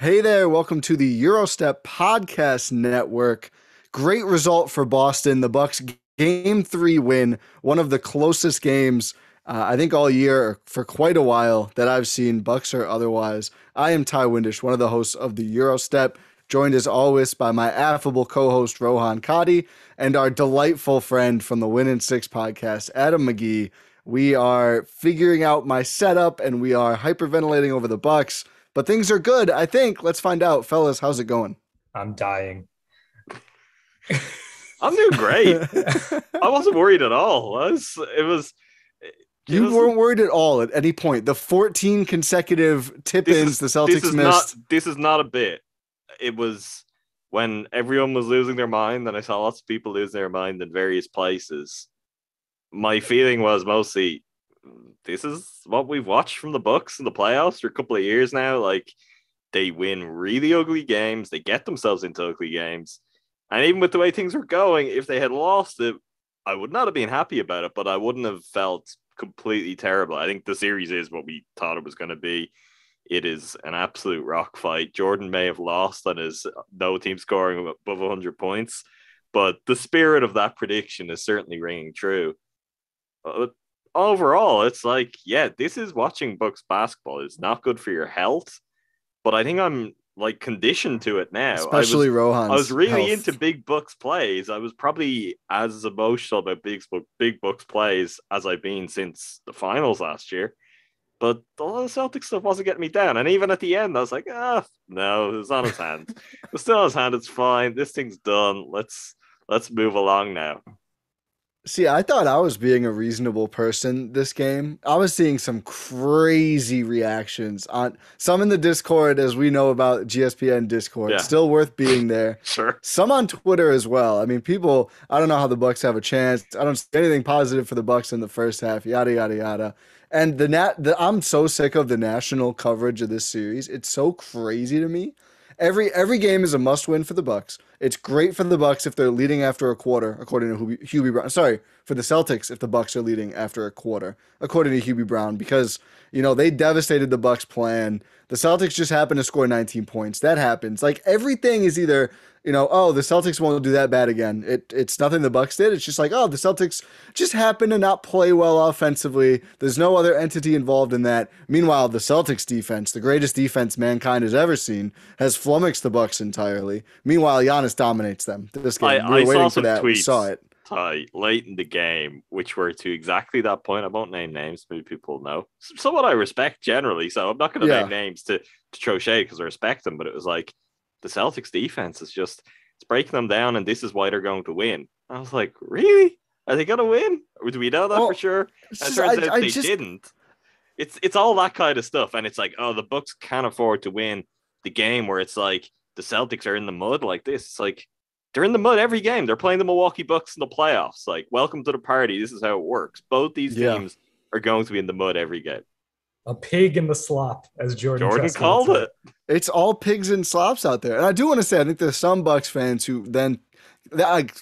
Hey there, welcome to the Gyro Step Podcast Network. Great result for Boston. The Bucks game 3 win, one of the closest games I think all year or for quite a while that I've seen, Bucks or otherwise. I am Ty Windisch, one of the hosts of the Gyro Step, joined as always by my affable co-host Rohan Katti and our delightful friend from the Win in 6 podcast, Adam McGee. We are figuring out my setup and we are hyperventilating over the Bucks. But things are good, I think. Let's find out. Fellas, how's it going? I'm dying. I'm doing great. I wasn't worried at all. You weren't worried at all at any point. The 14 consecutive tip-ins the Celtics missed. This is not a bit. It was when everyone was losing their mind, and I saw lots of people losing their mind in various places. My feeling was mostly, this is what we've watched from the Bucks in the playoffs for a couple of years now. Like, they win really ugly games. They get themselves into ugly games. And even with the way things were going, if they had lost it, I would not have been happy about it, but I wouldn't have felt completely terrible. I think the series is what we thought it was going to be. It is an absolute rock fight. Jordan may have lost on his no team scoring above 100 points, but the spirit of that prediction is certainly ringing true. Overall, it's like, yeah, this is watching Bucks basketball. It's not good for your health, but I think I'm like conditioned to it now. Especially Rohan's I was really health. into big Bucks plays. I was probably as emotional about big Bucks plays as I've been since the finals last year. But the Celtics stuff wasn't getting me down. And even at the end, I was like, no, it was on his hand. It was still on his hand. It's fine. This thing's done. Let's move along now. See, I thought I was being a reasonable person this game. I was seeing some crazy reactions on some in the Discord, as we know about GSPN Discord. Yeah. Still worth being there. Sure. Some on Twitter as well. I mean, people, I don't know how the Bucks have a chance. I don't see anything positive for the Bucks in the first half, yada, yada, yada. And I'm so sick of the national coverage of this series. It's so crazy to me. Every game is a must-win for the Bucks. It's great for the Bucks if they're leading after a quarter, according to Hubie Brown. Sorry, for the Celtics if the Bucks are leading after a quarter, according to Hubie Brown, because they devastated the Bucks' plan. The Celtics just happened to score 19 points. That happens. Like everything is either the Celtics won't do that bad again. It's nothing the Bucks did. It's just like, the Celtics just happen to not play well offensively. There's no other entity involved in that. Meanwhile, the Celtics defense, the greatest defense mankind has ever seen, has flummoxed the Bucks entirely. Meanwhile, Giannis dominates them. This game, we were waiting for that. We saw it. Late in the game, which were to exactly that point. I won't name names, maybe people know. Someone I respect generally, so I'm not going to name names to throw shade because I respect them, but it was like, the Celtics defense is it's breaking them down, and this is why they're going to win. I was like, really? Are they going to win? Or do we know that for sure? And it turns out they didn't. It's all that kind of stuff, and it's like, the Bucks can't afford to win the game where it's like the Celtics are in the mud like this. It's like they're in the mud every game. They're playing the Milwaukee Bucks in the playoffs. Like, welcome to the party. This is how it works. Both these teams are going to be in the mud every game. A pig in the slop, as Jordan called it. It's all pigs and slops out there. And I do want to say, I think there's some Bucks fans who then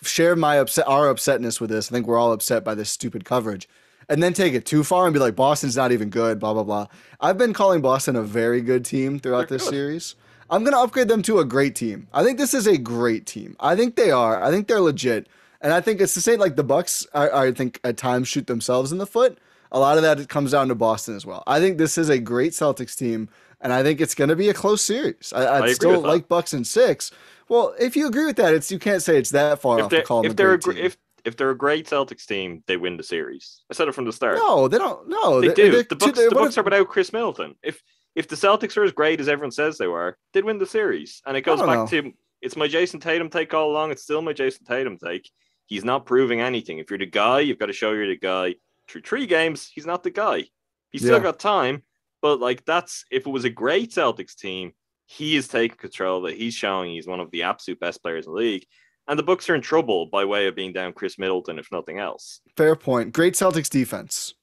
share our upsetness with this. I think we're all upset by this stupid coverage. And then take it too far and be like, Boston's not even good, blah, blah, blah. I've been calling Boston a very good team throughout this series. I'm going to upgrade them to a great team. I think this is a great team. I think they are. I think they're legit. And I think it's the same, like the Bucks, I think at times shoot themselves in the foot. A lot of that comes down to Boston as well. I think this is a great Celtics team, and I think it's going to be a close series. I still like Bucks in 6. Well, if you agree with that, you can't say it's that far off to call them a great team. If they're a great Celtics team, they win the series. I said it from the start. No, they don't. No, they do. The Bucks are without Chris Middleton. If the Celtics are as great as everyone says they were, they'd win the series. And it goes back to, it's my Jayson Tatum take all along. It's still my Jayson Tatum take. He's not proving anything. If you're the guy, you've got to show you're the guy. Through 3 games, he's not the guy. He's still got time, but like if it was a great Celtics team, he is taking control of it. He's showing he's one of the absolute best players in the league. And the Bucks are in trouble by way of being down Chris Middleton, if nothing else. Fair point. Great Celtics defense.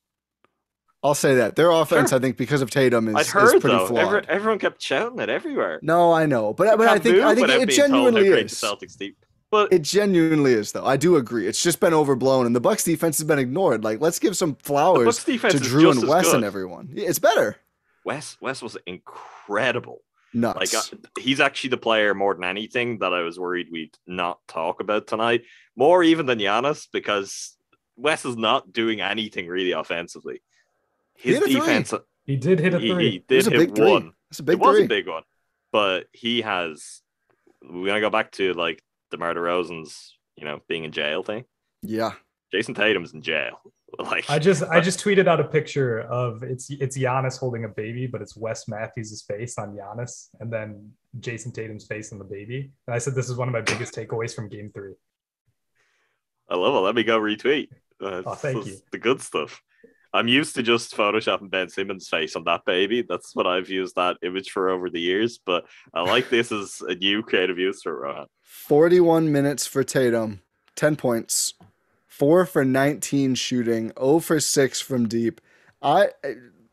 I'll say that. Their offense, I think, because of Tatum, is pretty flawed. Everyone kept shouting it everywhere. No, I know. But I think it genuinely is. Celtics team. But it genuinely is, though. I do agree. It's just been overblown, and the Bucks defense has been ignored. Like, let's give some flowers to Drew and Wes and everyone. Yeah, it's better. Wes was incredible. Like Nuts. he's actually the player more than anything that I was worried we'd not talk about tonight, more even than Giannis, because Wes is not doing anything really offensively. His defense, he did hit a he three. did hit big one. Three. It's a big it was three. a big one, but he has. We're gonna go back to like DeMar DeRozan's, being in jail thing. Yeah. Jayson Tatum's in jail. Like I just tweeted out a picture of it's Giannis holding a baby, but it's Wes Matthews' face on Giannis, and then Jayson Tatum's face on the baby. And I said this is one of my biggest takeaways from Game 3. I love it. Let me go retweet. Thank you. The good stuff. I'm used to just photoshopping Ben Simmons' face on that baby. That's what I've used that image for over the years. But I like this as a new creative use for Rohan. 41 minutes for Tatum, 10 points, 4 for 19 shooting, 0 for 6 from deep.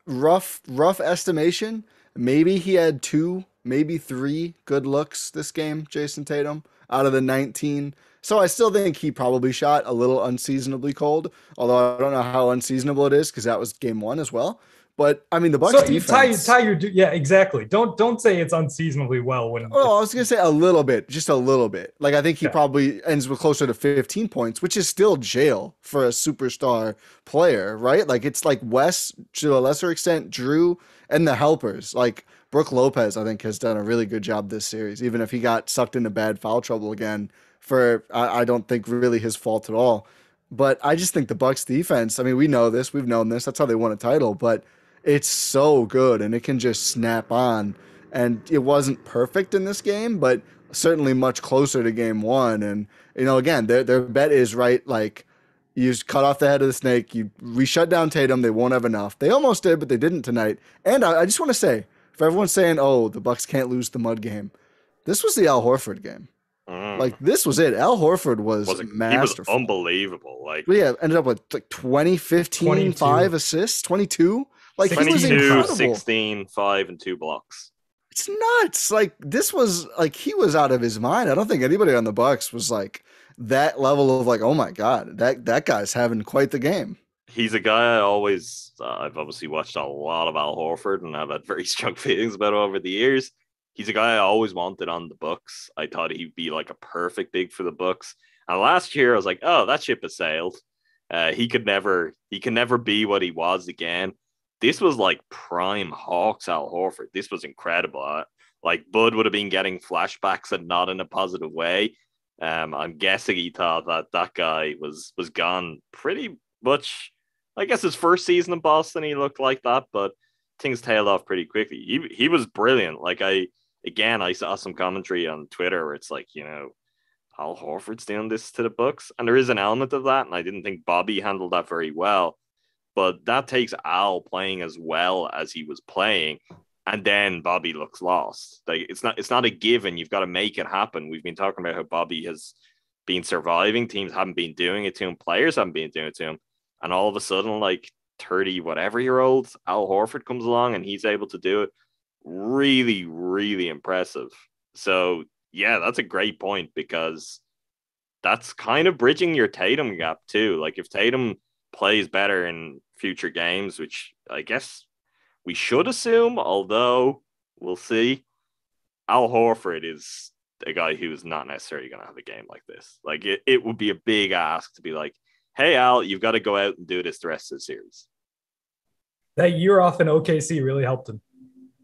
Rough estimation. Maybe he had 2, maybe 3 good looks this game, Jayson Tatum, out of the 19. So I still think he probably shot a little unseasonably cold, although I don't know how unseasonable it is because that was game 1 as well. But I mean, the Bucks defense. Yeah, exactly. Don't say it's unseasonably well when. Oh, I was gonna say a little bit, just a little bit. Like I think he probably ends with closer to 15 points, which is still jail for a superstar player, right? Like it's like Wes, to a lesser extent, Drew, and the helpers. Like Brook Lopez, I think has done a really good job this series, even if he got sucked into bad foul trouble again. I don't think really his fault at all. But I just think the Bucks defense. I mean, we know this, we've known this. That's how they won a title, but. It's so good, and it can just snap on. And it wasn't perfect in this game, but certainly much closer to game 1. And, again, their bet is right. Like, you just cut off the head of the snake. We shut down Tatum. They won't have enough. They almost did, but they didn't tonight. And I just want to say, for everyone saying, oh, the Bucks can't lose the mud game, this was the Al Horford game. Like, this was it. Al Horford was masterful. He was unbelievable. Like, ended up with like 20, 15, 22. 5 assists, 22. Like 22, 16, 5, and 2 blocks. It's nuts. Like this was like he was out of his mind. I don't think anybody on the Bucks was like that level of like, oh my God, that guy's having quite the game. He's a guy I've obviously watched a lot of Al Horford and I've had very strong feelings about over the years. He's a guy I always wanted on the Bucks. I thought he'd be like a perfect big for the Bucks. And last year I was like, oh, that ship has sailed. He can never be what he was again. This was like prime Hawks Al Horford. This was incredible. Like Bud would have been getting flashbacks and not in a positive way. I'm guessing he thought that guy was gone pretty much. I guess his first season in Boston, he looked like that, but things tailed off pretty quickly. He was brilliant. Like I saw some commentary on Twitter where it's like, Al Horford's doing this to the Bucks, and there is an element of that, and I didn't think Bobby handled that very well. But that takes Al playing as well as he was playing, and then Bobby looks lost. Like it's not a given. You've got to make it happen. We've been talking about how Bobby has been surviving. Teams haven't been doing it to him. Players haven't been doing it to him. And all of a sudden, like 30 whatever year old Al Horford comes along and he's able to do it. Really, really impressive. So yeah, that's a great point because that's kind of bridging your Tatum gap too. Like if Tatum plays better in future games, which I guess we should assume, although we'll see. Al Horford is a guy who is not necessarily going to have a game like this. Like it would be a big ask to be like, hey, Al, you've got to go out and do this the rest of the series. That year off in OKC really helped him.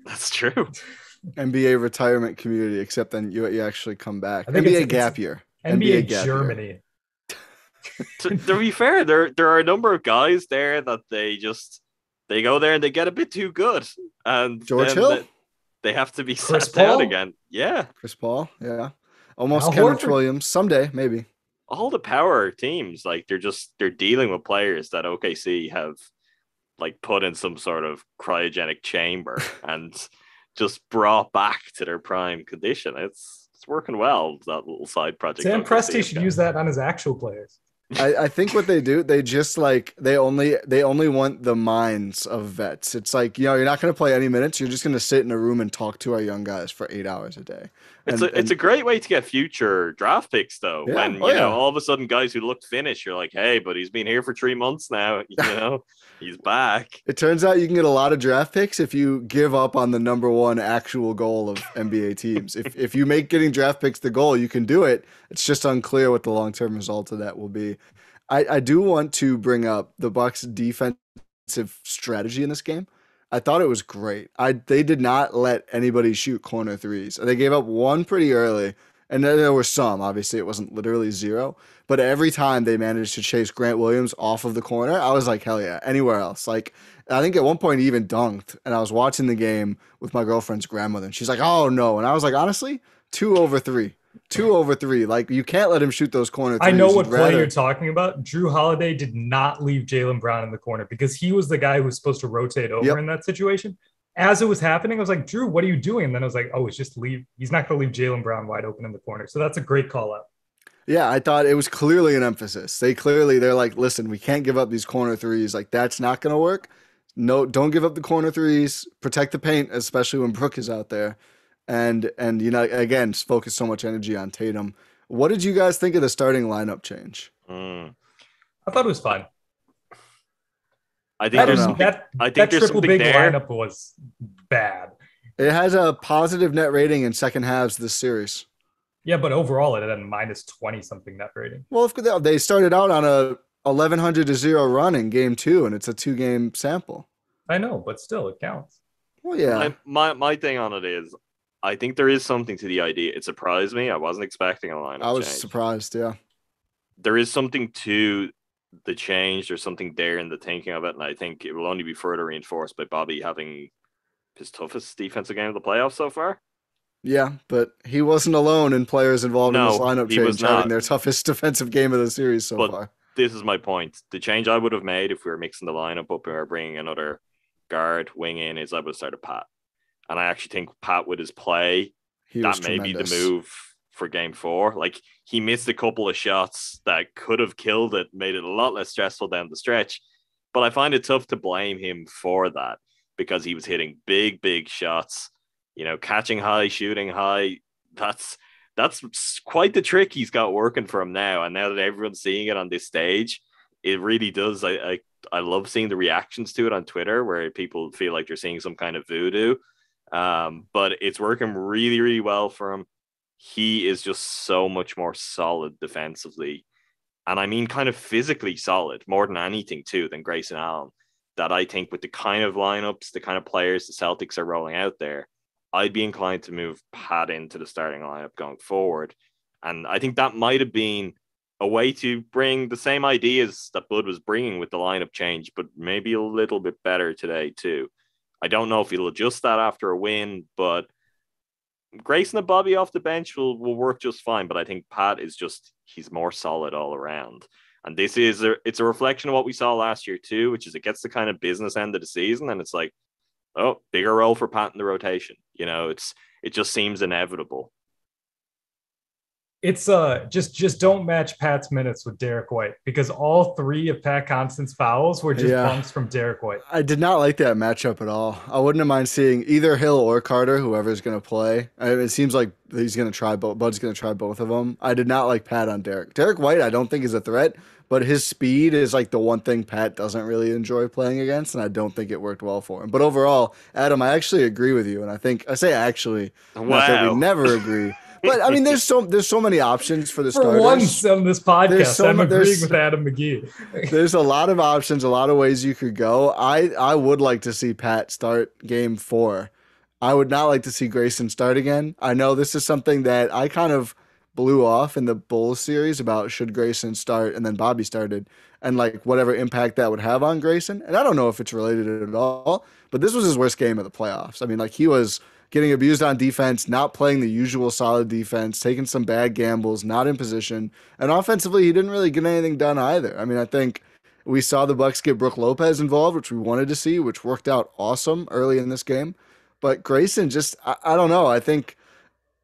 That's true. NBA retirement community, except then you actually come back. I think NBA gap year. NBA gap Germany. Year. To be fair, there are a number of guys there that they go there and they get a bit too good, and George Hill, they have to be Chris sat Paul? down again. Yeah, Chris Paul, yeah, almost Al Kenneth Horford. Williams someday maybe. All the power teams, like they're dealing with players that OKC have like put in some sort of cryogenic chamber and just brought back to their prime condition. It's working well, that little side project. Sam Presti should use that on his actual players. I think what they do, they just like they only want the minds of vets. It's like, you're not going to play any minutes. You're just going to sit in a room and talk to our young guys for 8 hours a day. It's a great way to get future draft picks though. Yeah. When all of a sudden guys who looked finished, you're like, hey, but he's been here for 3 months now. He's back. It turns out you can get a lot of draft picks if you give up on the number one actual goal of NBA teams. If you make getting draft picks the goal, you can do it. It's just unclear what the long-term result of that will be. I do want to bring up the Bucks' defensive strategy in this game. I thought it was great. They did not let anybody shoot corner threes. They gave up one pretty early, and then there were some. Obviously, it wasn't literally zero, but every time they managed to chase Grant Williams off of the corner, I was like, hell yeah, anywhere else. Like, I think at one point he even dunked, and I was watching the game with my girlfriend's grandmother, and she's like, oh no. And I was like, honestly, 2/3. 2/3. Like, you can't let him shoot those corner threes. I know what play you're talking about. Drew Holiday did not leave Jaylen Brown in the corner because he was the guy who was supposed to rotate over in that situation. As it was happening, I was like, Drew, what are you doing? And then I was like, oh, it's just leave. He's not going to leave Jaylen Brown wide open in the corner. So that's a great call out. Yeah, I thought it was clearly an emphasis. They're like, listen, we can't give up these corner threes. Like, that's not going to work. No, don't give up the corner threes. Protect the paint, especially when Brook is out there. And again, focus so much energy on Tatum. What did you guys think of the starting lineup change? I thought it was fine. I think that triple big lineup was bad. It has a positive net rating in second halves this series. Yeah, but overall it had a -20 something net rating. Well, if they started out on a 1100-0 run in game 2, and it's a 2-game sample. I know, but still, it counts. Well, yeah. My thing on it is, I think there is something to the idea. It surprised me. I wasn't expecting a lineup I was change. surprised, yeah. There is something to the change. There's something there in the thinking of it, and I think it will only be further reinforced by Bobby having his toughest defensive game of the playoffs so far. Yeah, but he wasn't alone in players involved in this lineup change having their toughest defensive game of the series so far. This is my point. The change I would have made if we were mixing the lineup up or bringing another guard wing in is I would have started Pat. And I actually think Pat with his play, that may be the move for game 4. Like, he missed a couple of shots that could have killed it, made it a lot less stressful down the stretch. But I find it tough to blame him for that because he was hitting big, big shots, catching high, shooting high. That's quite the trick he's got working for him now. And now that everyone's seeing it on this stage, it really does. I love seeing the reactions to it on Twitter where people feel like they're seeing some kind of voodoo. But it's working really, really well for him. He is just so much more solid defensively. And I mean, kind of physically solid more than anything too than Grayson Allen, that I think with the kind of lineups, the kind of players the Celtics are rolling out there, I'd be inclined to move Pat into the starting lineup going forward. And I think that might have been a way to bring the same ideas that Bud was bringing with the lineup change, but maybe a little bit better today too. I don't know if he'll adjust that after a win, but Grayson and Bobby off the bench will work just fine. But I think Pat is he's more solid all around. And it's a reflection of what we saw last year too, which is it gets the kind of business end of the season. And it's like, oh, bigger role for Pat in the rotation. It just seems inevitable. It's just don't match Pat's minutes with Derek White because all 3 of Pat Constance's fouls were just bumps from Derek White. I did not like that matchup at all. I wouldn't have mind seeing either Hill or Carter, whoever's going to play. It seems like he's going to try both. Bud's going to try both of them. I did not like Pat on Derek. Derek White, I don't think is a threat, but his speed is like the one thing Pat doesn't really enjoy playing against, and I don't think it worked well for him. But overall, Adam, I actually agree with you, and I say actually, not that we never agree. But I mean, there's so many options for the starters. For once on this podcast, I'm agreeing with Adam McGee. There's a lot of options, a lot of ways you could go. I would like to see Pat start game 4. I would not like to see Grayson start again. I know this is something that I kind of blew off in the Bulls series about should Grayson start, and then Bobby started, and like whatever impact that would have on Grayson. And I don't know if it's related at all, but this was his worst game of the playoffs. I mean, like, he was getting abused on defense, not playing the usual solid defense, taking some bad gambles, not in position. And offensively, he didn't really get anything done either. I mean, I think we saw the Bucks get Brook Lopez involved, which we wanted to see, which worked out awesome early in this game. But Grayson just, I don't know. I think,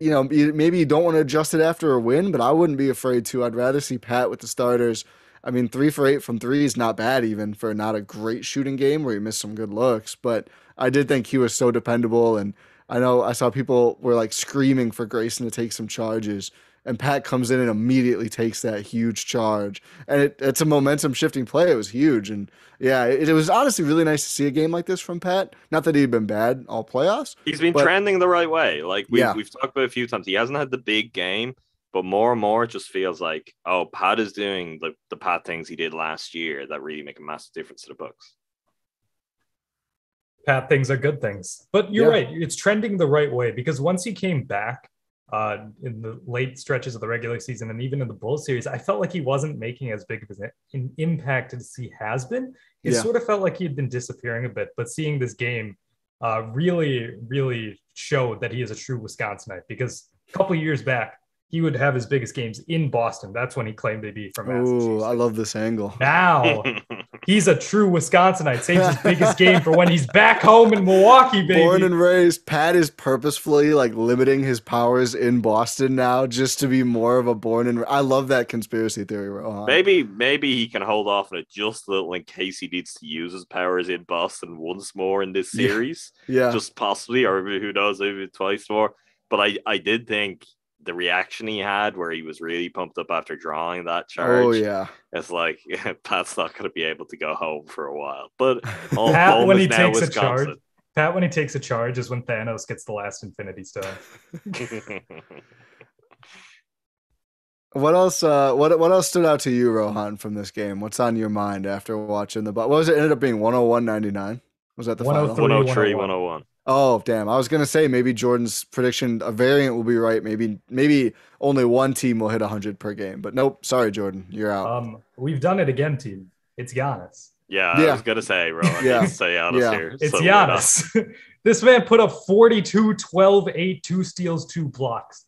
maybe you don't want to adjust it after a win, but I wouldn't be afraid to. I'd rather see Pat with the starters. I mean, 3 for 8 from three is not bad even for not a great shooting game where he missed some good looks. But I did think he was so dependable. And I know I saw people were like screaming for Grayson to take some charges. And Pat comes in and immediately takes that huge charge. And it's a momentum shifting play. It was huge. And yeah, it was honestly really nice to see a game like this from Pat. Not that he'd been bad all playoffs. He's been trending the right way. Like we've talked about a few times. He hasn't had the big game, but more and more it just feels like, oh, Pat is doing the Pat things he did last year that really make a massive difference to the Bucks. Pat things are good things. But you're right. It's trending the right way because once he came back in the late stretches of the regular season and even in the Bulls series, I felt like he wasn't making as big of an impact as he has been. It sort of felt like he had been disappearing a bit, but seeing this game really, really showed that he is a true Wisconsinite because a couple of years back, he would have his biggest games in Boston. That's when he claimed to be from Massachusetts. Oh, I love this angle. Now he's a true Wisconsinite. Saves his biggest game for when he's back home in Milwaukee, baby. Born and raised, Pat is purposefully like limiting his powers in Boston now just to be more of a born and. I love that conspiracy theory, Rohan. Maybe he can hold off on it just a little in case he needs to use his powers in Boston once more in this series. Yeah. Just possibly, or who knows, maybe twice more. But I did think the reaction he had where he was really pumped up after drawing that charge. Oh, yeah. It's like, Pat's not going to be able to go home for a while. But Pat, when he takes a charge, Pat, when he takes a charge is when Thanos gets the last Infinity Stone. What else? What else stood out to you, Rohan, from this game? What's on your mind after watching the? What was it? Ended up being 101-99. Was that the final? 103, 101. Oh, damn. I was going to say maybe Jordan's prediction, a variant will be right. Maybe only one team will hit 100 per game. But nope. Sorry, Jordan. You're out. We've done it again, team. It's Giannis. Yeah, I was going to say, Rohan. Say Giannis here. It's Giannis. This man put up 42, 12, 8, 2 steals, 2 blocks.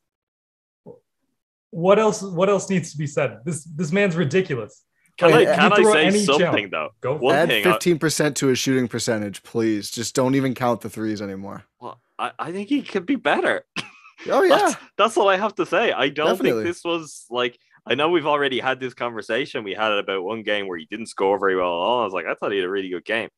What else needs to be said? This man's ridiculous. Can I say something, though? Add 15% to his shooting percentage, please. Just don't even count the threes anymore. Well, I think he could be better. Oh, yeah. That's all I have to say. I don't think this was like... I know we've already had this conversation. We had it about one game where he didn't score very well at all. I was like, I thought he had a really good game.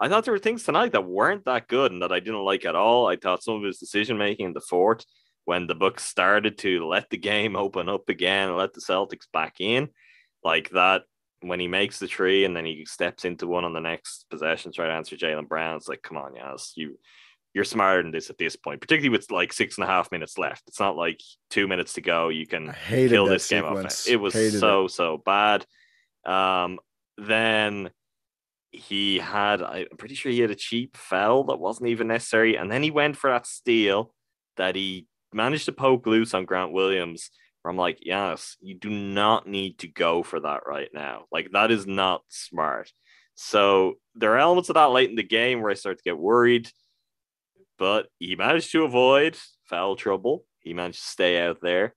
I thought there were things tonight that weren't that good and that I didn't like at all. I thought some of his decision-making in the fourth, when the Bucks started to let the game open up again and let the Celtics back in, like that, when he makes the three and then he steps into one on the next possession, try to answer Jaylen Brown, it's like, come on, Giannis, you're smarter than this at this point, particularly with like 6.5 minutes left. It's not like 2 minutes to go. You can kill this game off. It was so bad. Then he had, I'm pretty sure he had a cheap foul that wasn't even necessary. And then he went for that steal that he managed to poke loose on Grant Williams. I'm like, Giannis, you do not need to go for that right now. Like, that is not smart. So there are elements of that late in the game where I start to get worried, but he managed to avoid foul trouble. He managed to stay out there,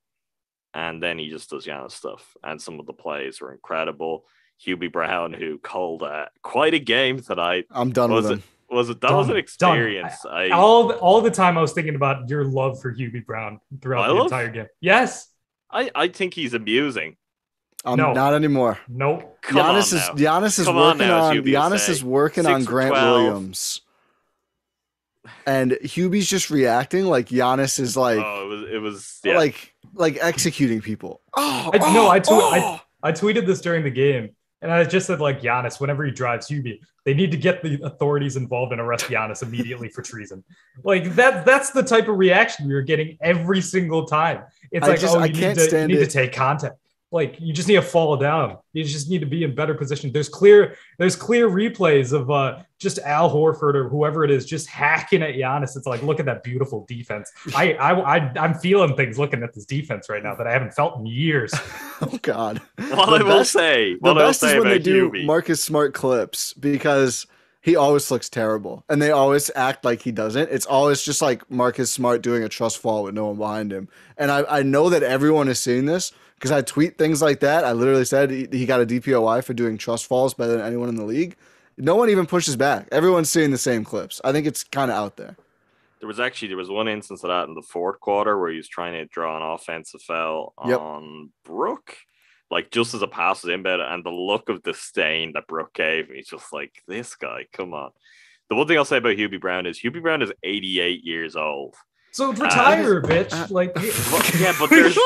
and then he just does Giannis stuff. And some of the plays were incredible. Hubie Brown, who called quite a game tonight. I'm done with him. Was an experience. All the time I was thinking about your love for Hubie Brown throughout the entire game. Yes. I think he's amusing. No. Not anymore. Nope. Giannis is working on Grant Williams. And Hubie's just reacting like Giannis is like like executing people. I tweeted this during the game. And I just said, like, Giannis, whenever he drives Hubie, they need to get the authorities involved and arrest Giannis immediately for treason. Like, that's the type of reaction we were getting every single time. It's you need to take contact. Like, you just need to fall down. You just need to be in better position. There's clear replays of just Al Horford or whoever it is just hacking at Giannis. It's like, look at that beautiful defense. I'm feeling things looking at this defense right now that I haven't felt in years. Oh God. The best is when they do Hubie. Marcus Smart clips, because he always looks terrible and they always act like he doesn't. It's always just like Marcus Smart doing a trust fall with no one behind him. And I know that everyone is seeing this because I tweet things like that. I literally said he got a DPOY for doing trust falls better than anyone in the league. No one even pushes back. Everyone's seeing the same clips. I think it's kind of out there. There was one instance of that in the fourth quarter where he was trying to draw an offensive foul on Brook. like just as a pass was inbound, and the look of disdain that Brooke gave me, just like, this guy, come on. The one thing I'll say about Hubie Brown is 88 years old. So retire, bitch. Like, yeah, but there's.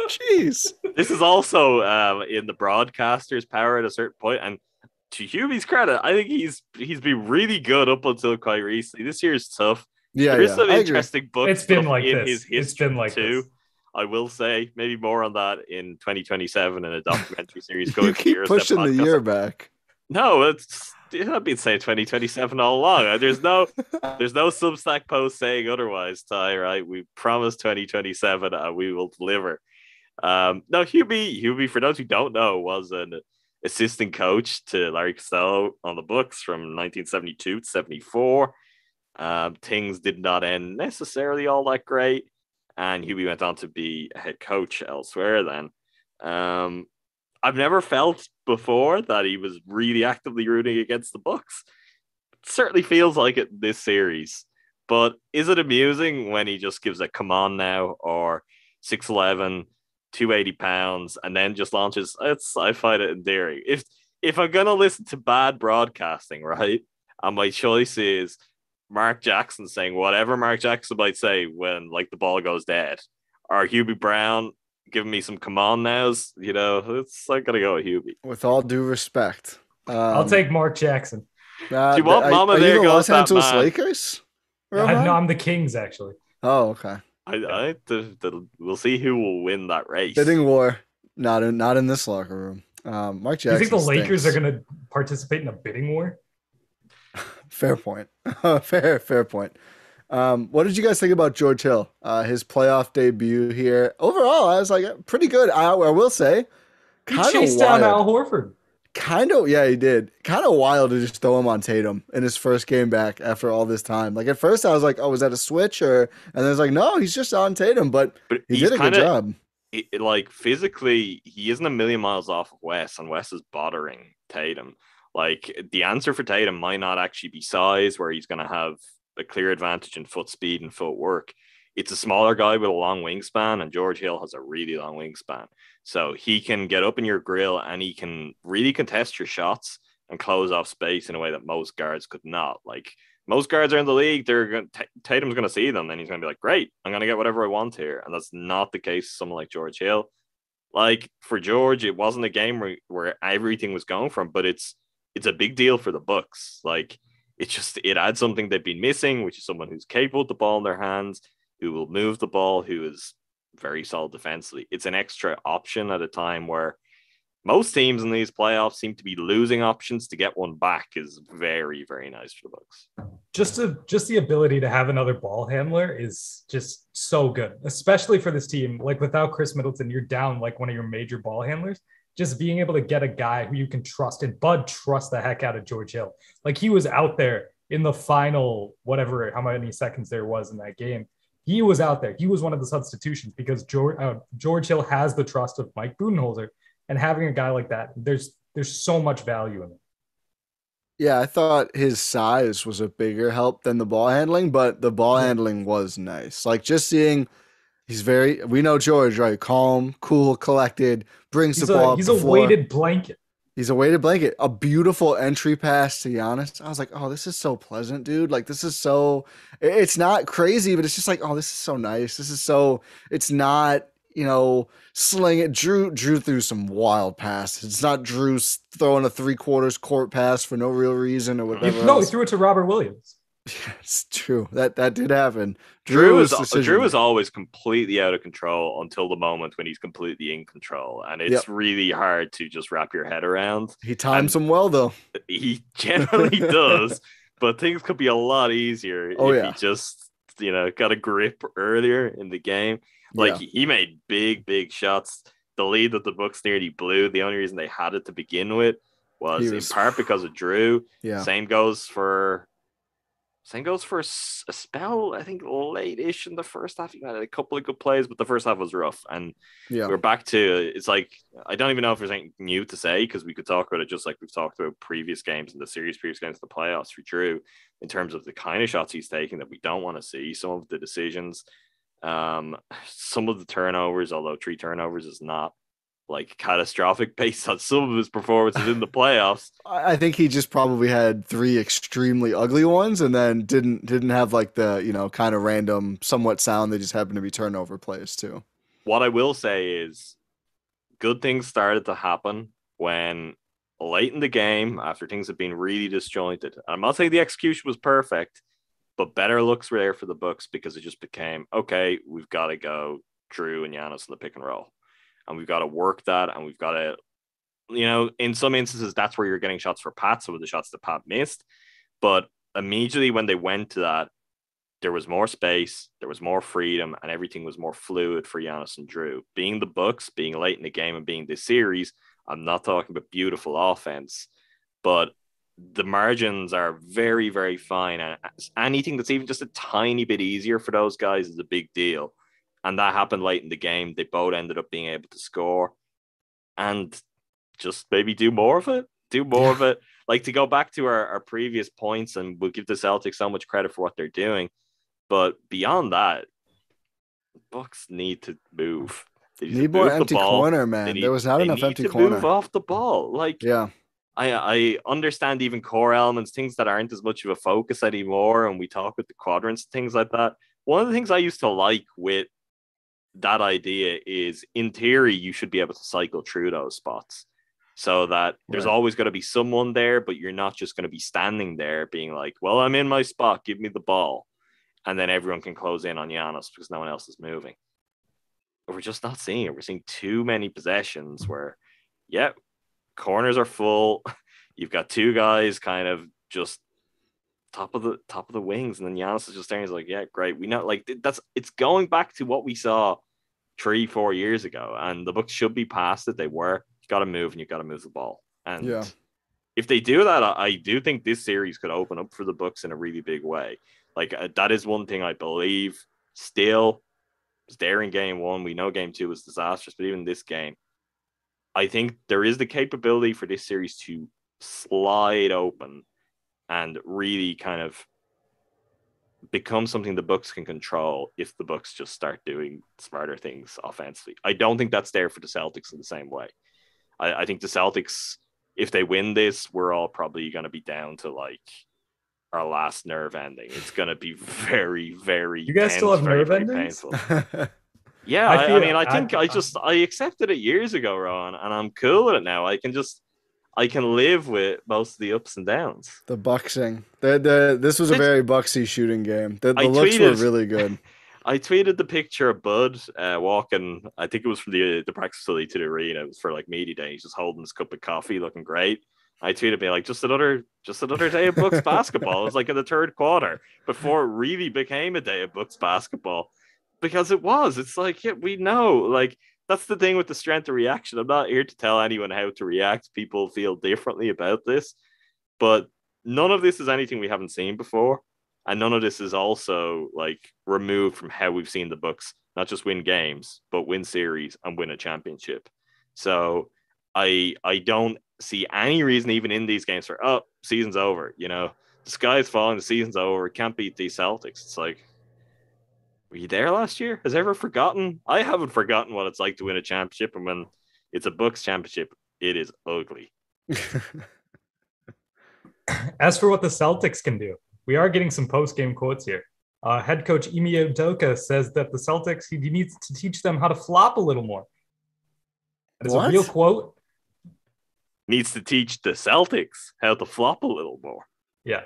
Jeez. This is also in the broadcaster's power at a certain point, and to Hubie's credit, I think he's been really good up until quite recently. This year is tough. There's some interesting books. It's been like in this. His history it's been like too. This. I will say maybe more on that in 2027 in a documentary series. Going you keep pushing the year back. No, I've been saying 2027 all along. There's no Substack post saying otherwise, Ty. Right? We promised 2027 and we will deliver. No, Hubie, for those who don't know, was an assistant coach to Larry Costello on the Bucks from 1972 to 74. Things did not end necessarily all that great, and Hubie went on to be a head coach elsewhere then. I've never felt before that he was really actively rooting against the Bucks. It certainly feels like it this series. But is it amusing when he just gives a come on now, or 6'11", 280 pounds, and then just launches? I find it endearing. If I'm gonna listen to bad broadcasting, right, and my choice is Mark Jackson saying whatever Mark Jackson might say when like the ball goes dead, or Hubie Brown giving me some come on nows, I'm gonna go with Hubie. With all due respect, I'll take Mark Jackson. Do you want Mama there goes Los Angeles that man? Lakers? No, I'm the Kings actually. Oh, okay. We'll see who will win that race. Bidding war, not in this locker room. Mark Jackson. You think the stinks. Lakers are going to participate in a bidding war? Fair point. fair point. What did you guys think about George Hill? His playoff debut here. Overall, I was like, pretty good. I will say, he chased down Al Horford. Yeah, he did. Kind of wild to just throw him on Tatum in his first game back after all this time. Like at first, I was like, "Oh, was that a switch?" And then it's like, "No, he's just on Tatum." But he did a good job. Like physically, he isn't a million miles off of Wes, and Wes is bothering Tatum. Like the answer for Tatum might not actually be size, where he's going to have a clear advantage in foot speed and footwork. It's a smaller guy with a long wingspan, and George Hill has a really long wingspan. So he can get up in your grill and he can really contest your shots and close off space in a way that most guards could not. Like most guards are in the league, Tatum's going to see them, and he's going to be like, great, I'm going to get whatever I want here. And that's not the case for someone like George Hill. Like for George, it wasn't a game where everything was going from, but it's a big deal for the Bucks. Like it adds something they've been missing, which is someone who's capable of the ball in their hands, who will move the ball, who is very solid defensively. It's an extra option at a time where most teams in these playoffs seem to be losing options. To get one back is very, very nice for the Bucks. Just the ability to have another ball handler is just so good, especially for this team. Like without Chris Middleton, you're down like one of your major ball handlers. Just being able to get a guy who you can trust, and Bud trusts the heck out of George Hill. Like he was out there in the final, how many seconds there was in that game. He was out there. He was one of the substitutions because George Hill has the trust of Mike Budenholzer, and having a guy like that, there's so much value in it. Yeah, I thought his size was a bigger help than the ball handling, but the ball handling was nice. Like just seeing, we know George, right? Calm, cool, collected, brings the ball up He's the a floor. weighted blanket. He's a weighted blanket. A beautiful entry pass to Giannis. I was like, oh, this is so pleasant, dude. Like, this is so, it's not crazy, but it's just like, oh, this is so nice. It's not, sling it. Drew threw some wild passes. It's not Drew throwing a 3/4 court pass for no real reason or whatever. No, he threw it to Robert Williams. Yeah, it's true. That did happen. Drew is always completely out of control until the moment when he's completely in control, and it's really hard to just wrap your head around. He times him well, though. He generally does, but things could be a lot easier if he just got a grip earlier in the game. Like he made big shots. The lead that the Bucks nearly blew, the only reason they had it to begin with was in part because of Drew. Yeah. Same goes for a spell, I think, late-ish in the first half. He had a couple of good plays, but the first half was rough. And we're back to, it's like, I don't even know if there's anything new to say, because we could talk about it just like we've talked about previous games in the series, previous games of the playoffs for Drew, in terms of the kind of shots he's taking that we don't want to see, some of the decisions, some of the turnovers, although 3 turnovers is not like catastrophic based on some of his performances in the playoffs. I think he just probably had 3 extremely ugly ones, and then didn't have like the kind of random, somewhat sound. They just happened to be turnover plays too. What I will say is, good things started to happen when late in the game, after things had been really disjointed. I'm not saying the execution was perfect, but better looks were there for the Bucks because it just became, okay, we've got to go Drew and Giannis in the pick and roll. And we've got to work that, and we've got to, in some instances, that's where you're getting shots for Pat, some of the shots that Pat missed. But immediately when they went to that, there was more space, there was more freedom, and everything was more fluid for Giannis and Drew. Being the Bucks, being late in the game, and being this series, I'm not talking about beautiful offense, but the margins are very, very fine. And anything that's even just a tiny bit easier for those guys is a big deal. And that happened late in the game. They both ended up being able to score and just maybe do more of it. Like, to go back to our previous points, and we'll give the Celtics so much credit for what they're doing. But beyond that, Bucks need to move. They need more empty corner, man. There was not enough empty corner. Move off the ball. Like, yeah. I understand even core elements, things that aren't as much of a focus anymore. And we talk with the quadrants, things like that. One of the things I used to like with that idea is, in theory, you should be able to cycle through those spots so that there's always going to be someone there, but you're not just going to be standing there being like, well, I'm in my spot, give me the ball. And then everyone can close in on Giannis because no one else is moving. But we're just not seeing it. We're seeing too many possessions where, corners are full. You've got 2 guys kind of just top of the wings, and then Giannis is just there. He's like, yeah, great. We know, like, it's going back to what we saw 3-4 years ago, and the Bucks should be past it. They were. You got to move, and you got to move the ball. And if they do that, I do think this series could open up for the Bucks in a really big way. Like, that is one thing I believe still was there in game 1. We know game 2 was disastrous, but even this game, I think there is the capability for this series to slide open and really kind of become something the Bucks can control if the Bucks just start doing smarter things offensively. I don't think that's there for the Celtics in the same way. I think the Celtics, if they win this, we're all probably going to be down to like our last nerve ending. It's going to be very, very You guys tense, still have very, nerve very endings? Painful. Yeah, I accepted it years ago, Ron, and I'm cool with it now. I can live with most of the ups and downs. The Bucksing. This was a very Bucksy shooting game. The looks were really good. I tweeted the picture of Bud walking, I think it was from the practice facility to the arena. It was for like media day. He's just holding his cup of coffee, looking great. I tweeted me like, just another day of Bucks basketball. It was like in the 3rd quarter before it really became a day of Bucks basketball. Because it was. It's like, yeah, we know. Like, that's the thing with the strength of reaction. I'm not here to tell anyone how to react. People feel differently about this. But none of this is anything we haven't seen before. And none of this is also, like, removed from how we've seen the Bucks not just win games, but win series and win a championship. So I don't see any reason even in these games for, season's over. The sky's falling, the season's over. Can't beat these Celtics. It's like, were you there last year? Has ever forgotten? I haven't forgotten what it's like to win a championship, and when it's a Bucks championship, it is ugly. As for what the Celtics can do, we are getting some post-game quotes here. Head coach Ime Udoka says that the Celtics, he needs to teach them how to flop a little more. That is a real quote. Needs to teach the Celtics how to flop a little more. Yeah.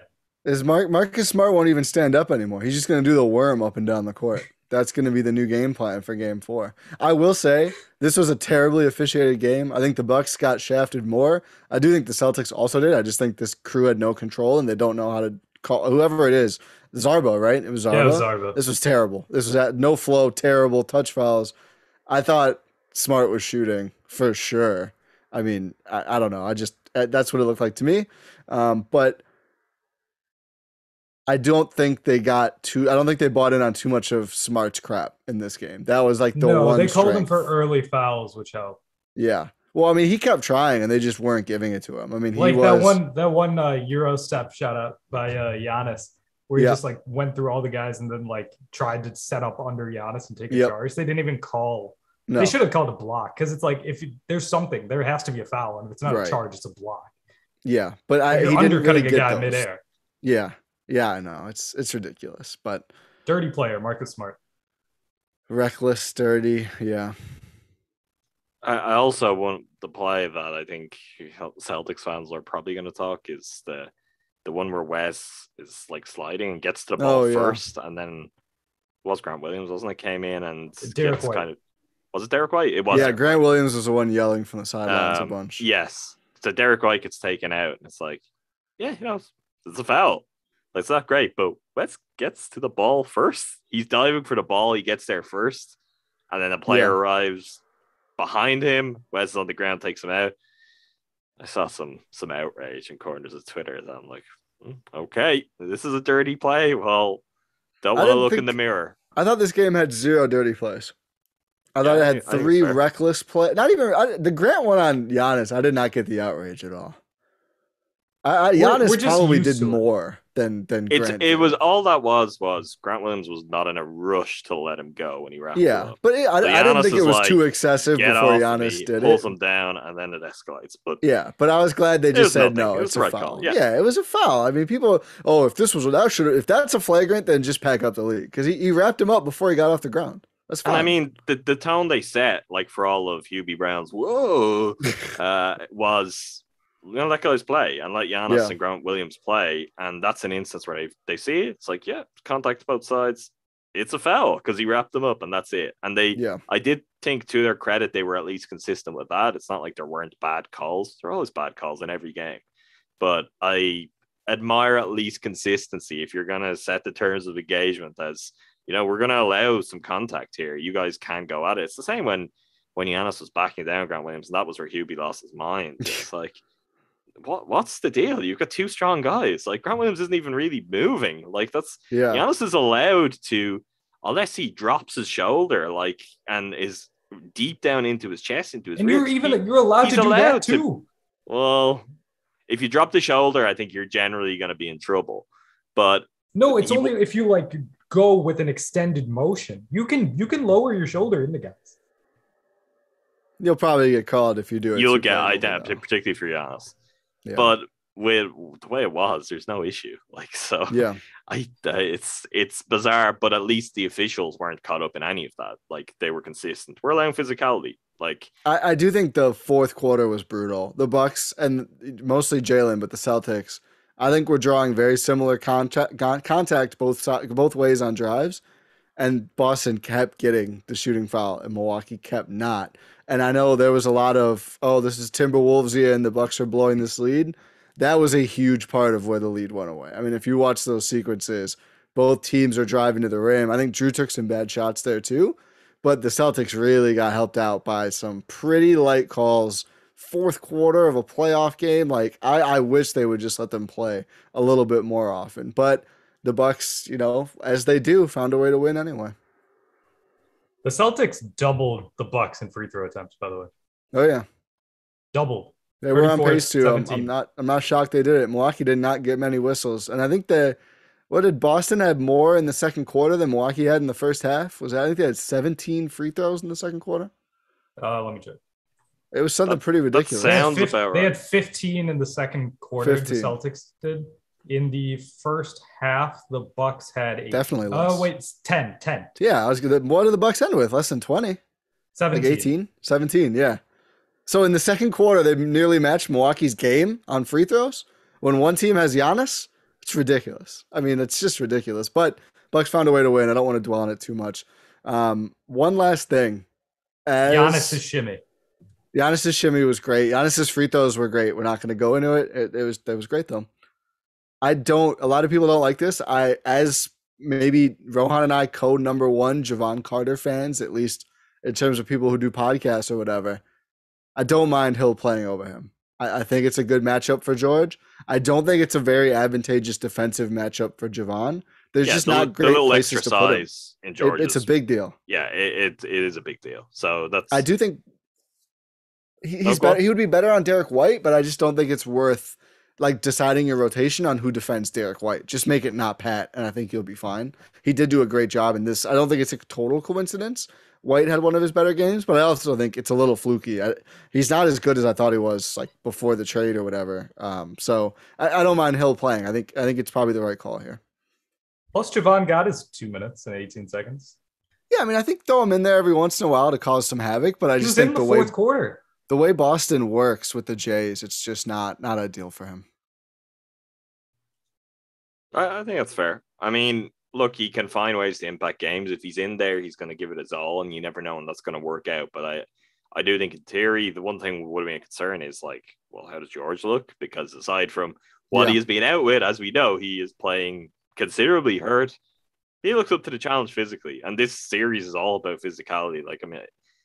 Marcus Smart won't even stand up anymore. He's just going to do the worm up and down the court. That's going to be the new game plan for game 4. I will say this was a terribly officiated game. I think the Bucks got shafted more. I do think the Celtics also did. I just think this crew had no control and they don't know how to call whoever it is. Zarbo, right? It was Zarbo. Yeah, it was Zarbo. This was terrible. This was at no flow, terrible touch fouls. I thought Smart was shooting for sure. I mean, I don't know. That's what it looked like to me. But I don't think they bought in on too much of Smart's crap in this game. That was like the one. No, they called him strength. for early fouls, which helped. Yeah. Well, I mean, he kept trying, and they just weren't giving it to him. I mean, that one Euro step shot up by Giannis, where he just like went through all the guys and then like tried to set up under Giannis and take a charge. They didn't even call They should have called a block because it's like if there's something, there has to be a foul, and if it's not a charge, it's a block. Yeah, but he undercutting a guy midair. Yeah, I know it's ridiculous, but dirty player, Marcus Smart, reckless, dirty, yeah. I also want the play that I think Celtics fans are probably going to talk is the one where Wes is like sliding and gets to the ball first, and then it was Grant Williams, wasn't it? Came in and Derek White. Was it Derek White? It was. Yeah, Grant Williams was the one yelling from the sidelines a bunch. Yes, so Derek White gets taken out, and it's like, yeah, it's a foul. Like, it's not great, but Wes gets to the ball first. He's diving for the ball. He gets there first, and then the player arrives behind him. Wes is on the ground, takes him out. I saw some outrage in corners of Twitter that I'm like, okay, this is a dirty play. Well, don't want to look in the mirror. I thought this game had 0 dirty plays. I thought it had 3 reckless plays. Not even the Grant one on Giannis. I did not get the outrage at all. Giannis probably did more than Grant. It was all that was Grant Williams was not in a rush to let him go when he wrapped him up. But I didn't think it was too excessive before Giannis did it. Pulls him down and then it escalates. But but I was glad they just said no. It's a foul. Yeah, it was a foul. I mean, people. Oh, if that's a flagrant, then just pack up the league because he wrapped him up before he got off the ground. That's fine. And I mean, the tone they set, like for all of Hubie Brown's was. Let guys play and let Giannis and Grant Williams play, and that's an instance where they see it. It's like, contact both sides. It's a foul because he wrapped them up, and that's it. And I did think, to their credit, they were at least consistent with that. It's not like there weren't bad calls. There are always bad calls in every game, but I admire at least consistency. If you're gonna set the terms of engagement as, we're gonna allow some contact here, you guys can go at it. It's the same when Giannis was backing down Grant Williams, and that was where Hubie lost his mind. It's like, what's the deal? You've got 2 strong guys. Like, Grant Williams isn't even really moving. Like, Giannis is allowed to, unless he drops his shoulder, like, and is deep down into his chest, into his ribs. You're allowed to do that too. Well, if you drop the shoulder, I think you're generally going to be in trouble. But no, it's only if you like go with an extended motion. You can lower your shoulder into guys. You'll probably get called if you do it. You'll get particularly for Giannis. Yeah. But with the way it was, there's no issue. Like, so it's bizarre, but at least the officials weren't caught up in any of that. Like, they were consistent. We're allowing physicality. Like, I do think the fourth quarter was brutal. The Bucks, and mostly Jaylen, but the Celtics, I think we're drawing very similar contact both ways on drives, and Boston kept getting the shooting foul, and Milwaukee kept not. And I know there was a lot of, this is Timberwolves and the Bucks are blowing this lead. That was a huge part of where the lead went away. I mean, if you watch those sequences, both teams are driving to the rim. I think Drew took some bad shots there too, but the Celtics really got helped out by some pretty light calls. Fourth quarter of a playoff game, like I wish they would just let them play a little bit more often. But the Bucks, as they do, found a way to win anyway. The Celtics doubled the Bucks in free throw attempts, by the way. Oh yeah, doubled. They were on pace to. I'm not shocked they did it. Milwaukee did not get many whistles, and I think what did Boston have more in the second quarter than Milwaukee had in the first half? I think they had 17 free throws in the second quarter. Let me check. It was something pretty ridiculous. They had 15 in the second quarter. 15. The Celtics did. In the first half, the Bucks had 8. Definitely less. Oh, wait, 10. Yeah, I was good. What did the Bucks end with? Less than 20? 17. Like 18? 17, yeah. So in the second quarter, they nearly matched Milwaukee's game on free throws. When one team has Giannis, it's ridiculous. I mean, it's just ridiculous. But Bucks found a way to win. I don't want to dwell on it too much. One last thing. Giannis's shimmy. Giannis's shimmy was great. Giannis's free throws were great. We're not going to go into it. It was great, though. A lot of people don't like this. As maybe Rohan and I code number 1 Javon Carter fans, at least in terms of people who do podcasts or whatever, I don't mind Hill playing over him. I think it's a good matchup for George. I don't think it's a very advantageous defensive matchup for Javon. There's just not great places to put him. In George, it's a big deal. Yeah, it is a big deal. So I do think he's better. He would be better on Derek White, but I just don't think it's worth like deciding your rotation on who defends Derek White. Just make it not Pat, and I think you'll be fine. He did do a great job in this. I don't think it's a total coincidence. White had one of his better games, but I also think it's a little fluky. He's not as good as I thought he was like before the trade or whatever. So I don't mind Hill playing. I think it's probably the right call here. Plus, Javon got his 2 minutes and 18 seconds. Yeah, I mean, I think throw him in there every once in a while to cause some havoc, but I just think the fourth quarter. The way Boston works with the Jays, it's just not ideal for him. I think that's fair. I mean, look, he can find ways to impact games. If he's in there, he's going to give it his all, and you never know when that's going to work out. But I do think in theory, the one thing would be a concern is like, well, how does George look? Because aside from what he has been out with, as we know, he is playing considerably hurt. He looks up to the challenge physically, and this series is all about physicality. Like, I mean,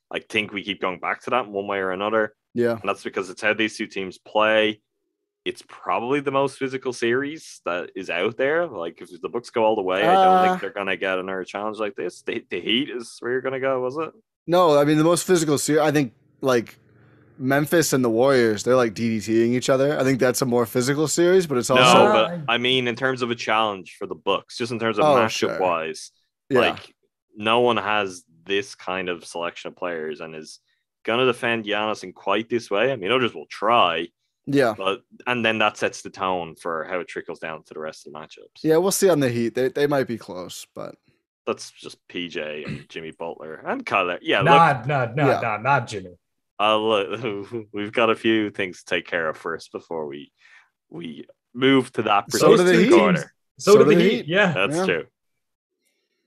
I think we keep going back to that one way or another. Yeah. And that's because it's how these two teams play. It's probably the most physical series that is out there. Like, if the Bucks go all the way, I don't think they're going to get another challenge like this. The Heat is where you're going to go, was it? No, I mean, the most physical series, I think, like, Memphis and the Warriors, they're like DDTing each other. I think that's a more physical series, but it's also... No, but I mean, in terms of a challenge for the Bucks, just in terms of matchup-wise, like, no one has this kind of selection of players and is going to defend Giannis in quite this way. I mean, others will try. Yeah. And then that sets the tone for how it trickles down to the rest of the matchups. Yeah, we'll see on the Heat. They might be close, but... That's just PJ and Jimmy Butler and Kyler. Yeah, not Jimmy. Look, we've got a few things to take care of first before we move to that particular corner. So do the Heat. Yeah, that's true.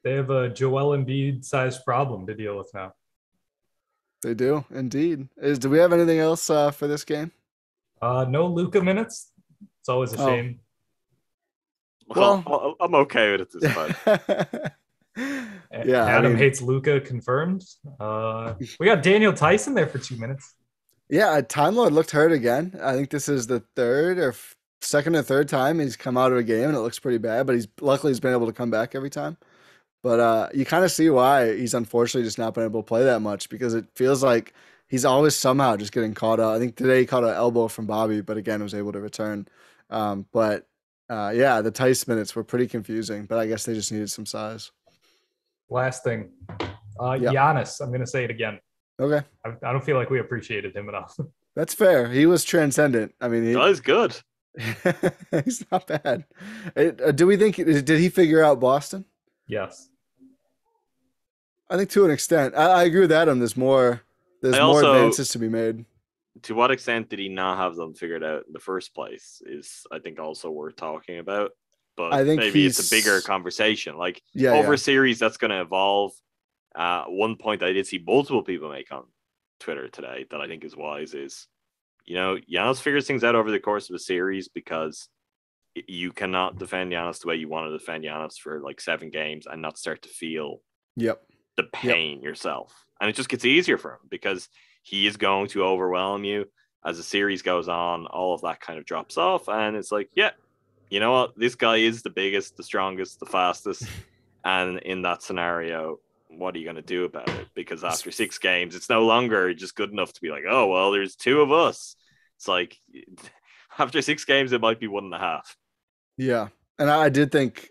They have a Joel Embiid-sized problem to deal with now. They do, indeed. Do we have anything else for this game? No Luka minutes. It's always a shame. Well, I'm okay with it this time. Adam hates Luka confirmed. We got Daniel Tyson there for 2 minutes. Yeah, Time Lord looked hurt again. I think this is the second or third time he's come out of a game, and it looks pretty bad. But luckily he's been able to come back every time. But you kind of see why he's unfortunately just not been able to play that much, because it feels like he's always somehow just getting caught up. I think today he caught an elbow from Bobby, but again was able to return. The Tyson minutes were pretty confusing, but I guess they just needed some size. Last thing, Giannis. I'm going to say it again. Okay. I don't feel like we appreciated him enough. That's fair. He was transcendent. I mean, he was good. He's not bad. Do we think? Did he figure out Boston? Yes. I think to an extent. I agree with Adam. There's more advances to be made. To what extent did he not have them figured out in the first place is, I think, also worth talking about. But I think maybe it's a bigger conversation. Like, over a series that's going to evolve. One point I did see multiple people make on Twitter today that I think is wise is, Giannis figures things out over the course of a series, because you cannot defend Giannis the way you want to defend Giannis for like 7 games and not start to feel the pain yourself. And it just gets easier for him because he is going to overwhelm you as the series goes on. All of that kind of drops off, and it's like, you know what? This guy is the biggest, the strongest, the fastest. And in that scenario, what are you going to do about it? Because after 6 games, it's no longer just good enough to be like, oh, well, there's 2 of us. It's like, after 6 games, it might be 1.5. Yeah. And I think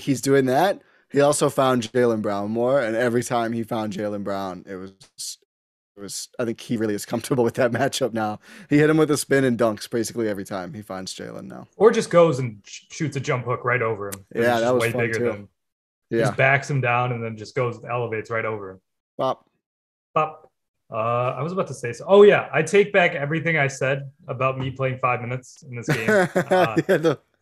he's doing that. He also found Jaylen Brown more. And every time he found Jaylen Brown, it was, I think he really is comfortable with that matchup now. He hit him with a spin and dunks basically every time he finds Jaylen now. Or just goes and shoots a jump hook right over him. Yeah, that was way bigger too. Than. Yeah. Just backs him down and then just goes, elevates right over him. Pop. I was about to say so. Oh yeah, I take back everything I said about me playing 5 minutes in this game.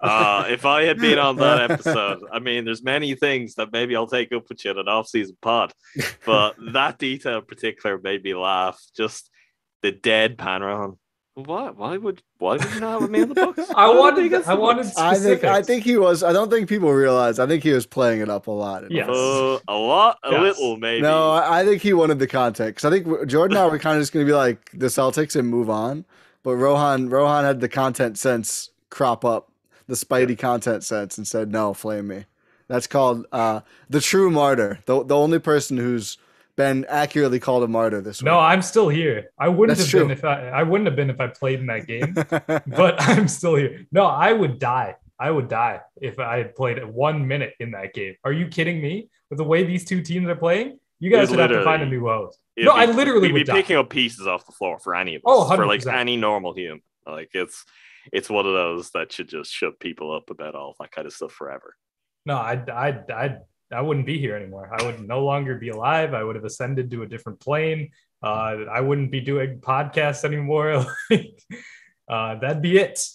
If I had been on that episode, I mean, there's many things that maybe I'll take up with you in an off-season pod, but that detail in particular made me laugh. Just the deadpan Rohan. What? Why would you not have me in the Bucks? I wanted specifics. I think he was. I don't think people realize. I think he was playing it up a lot. Yes. A lot, a little, maybe. No, I think he wanted the context. I think Jordan and I were kind of just going to be like the Celtics and move on. But Rohan had the content sense crop up, the Spidey content sense, and said, "No, flame me." That's called the true martyr. The only person who's been accurately called a martyr this week. No, I'm still here. I wouldn't That's have true. been I wouldn't have been if I played in that game. But I'm still here. No, I would die. I would die if I had played 1 minute in that game. Are you kidding me? With the way these two teams are playing, you guys would have to find a new host. No, I literally would be die. Picking up pieces off the floor for any of us. Oh, 100%. For like any normal human. Like it's one of those that should just shut people up about all that kind of stuff forever. No, I wouldn't be here anymore. I would no longer be alive. I would have ascended to a different plane. I wouldn't be doing podcasts anymore. That'd be it.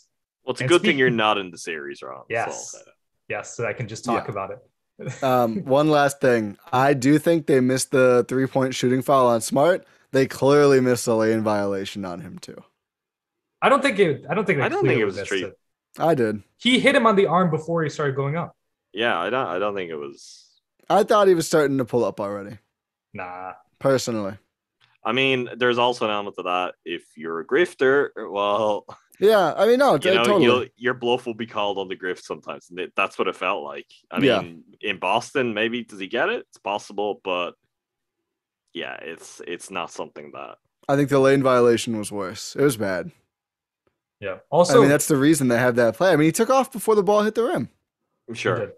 Well, it's a good thing you're not in the series, Ron. Yes. Yes, so I can just talk about it. One last thing. I do think they missed the 3-point shooting foul on Smart. They clearly missed a lane violation on him too. I don't think it was a treat. I did. He hit him on the arm before he started going up. Yeah, I don't think it was. I thought he was starting to pull up already. Nah. Personally. I mean, there's also an element to that. If you're a grifter, well, yeah, I mean, no, totally. Your bluff will be called on the grift sometimes. And that's what it felt like. I mean, in Boston, maybe does he get it? It's possible, but yeah, it's not something that. I think the lane violation was worse. It was bad. Yeah. Also, I mean, that's the reason they have that play. I mean, he took off before the ball hit the rim. Sure.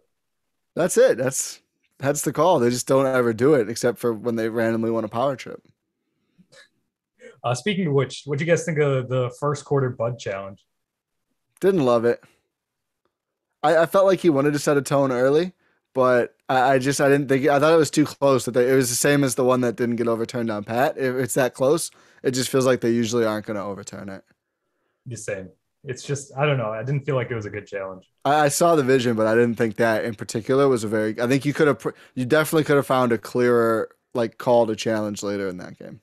That's it. That's the call. They just don't ever do it except for when they randomly win a power trip. Speaking of which, what do you guys think of the first quarter Bud challenge? Didn't love it. I felt like he wanted to set a tone early, but I didn't think. I thought it was too close. That it was the same as the one that didn't get overturned on Pat. If it's that close, it just feels like they usually aren't going to overturn it. The same. It's just, I don't know. I didn't feel like it was a good challenge. I saw the vision, but I didn't think that in particular was I think you definitely could have found a clearer call to challenge later in that game.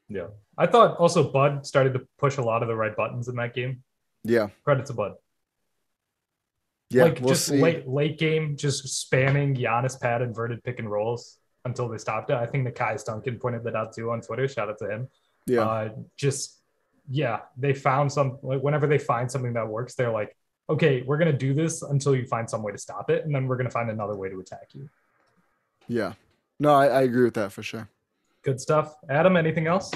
Yeah. I thought also Bud started to push a lot of the right buttons in that game. Yeah. Credit to Bud. Yeah. We'll see. Late game, just spamming Giannis pad inverted pick and rolls until they stopped it. I think Nekai Duncan pointed that out too on Twitter. Shout out to him. Yeah. They found whenever they find something that works, they're like, okay, we're going to do this until you find some way to stop it. And then we're going to find another way to attack you. Yeah. No, I agree with that for sure. Good stuff. Adam, anything else?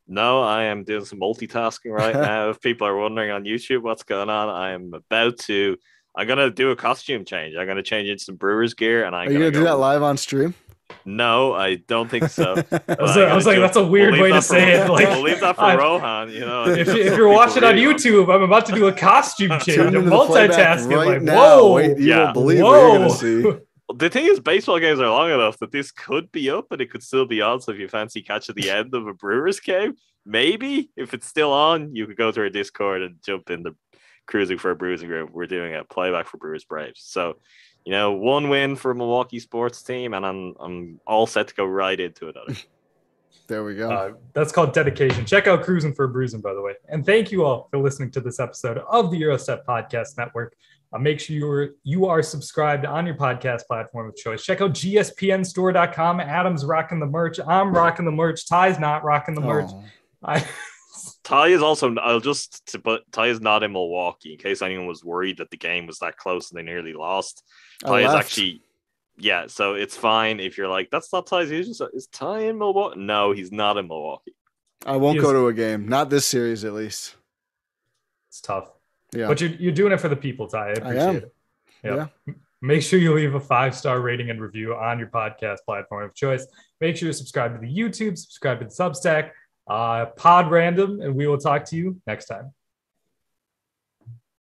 No, I am doing some multitasking right now. If people are wondering on YouTube what's going on, I'm going to do a costume change. I'm going to change into some Brewers gear. And are you going to do that live on stream? No, I don't think so. I was like, that's a weird way to say it. We'll leave that for Rohan. If you're watching on YouTube, I'm about to do a costume change. I'm multitasking. Right now. Whoa. Wait, you won't believe what you're going to see. The thing is, baseball games are long enough that this could be up and it could still be on. So if you fancy catch at the end of a Brewers game, maybe if it's still on, you could go to our Discord and jump in the Cruising for a Bruising group. We're doing a playback for Brewers Braves. So, one win for Milwaukee sports team, and I'm all set to go right into another. There we go. That's called dedication. Check out Cruising for a Bruising, by the way. And thank you all for listening to this episode of the Gyro Step Podcast Network. Make sure you are subscribed on your podcast platform of choice. Check out gspnstore.com. Adam's rocking the merch. I'm rocking the merch. Ty's not rocking the merch. Ty is also, but Ty is not in Milwaukee in case anyone was worried that the game was that close and they nearly lost. Ty is actually, so it's fine if you're like, that's not Ty's. Is Ty in Milwaukee? No, he's not in Milwaukee. I won't go to a game. Not this series, at least. It's tough. Yeah. But you're doing it for the people, Ty. I appreciate it. Yeah. Make sure you leave a 5-star rating and review on your podcast platform of choice. Make sure you subscribe to the YouTube, subscribe to the Substack, Pod Random, and we will talk to you next time.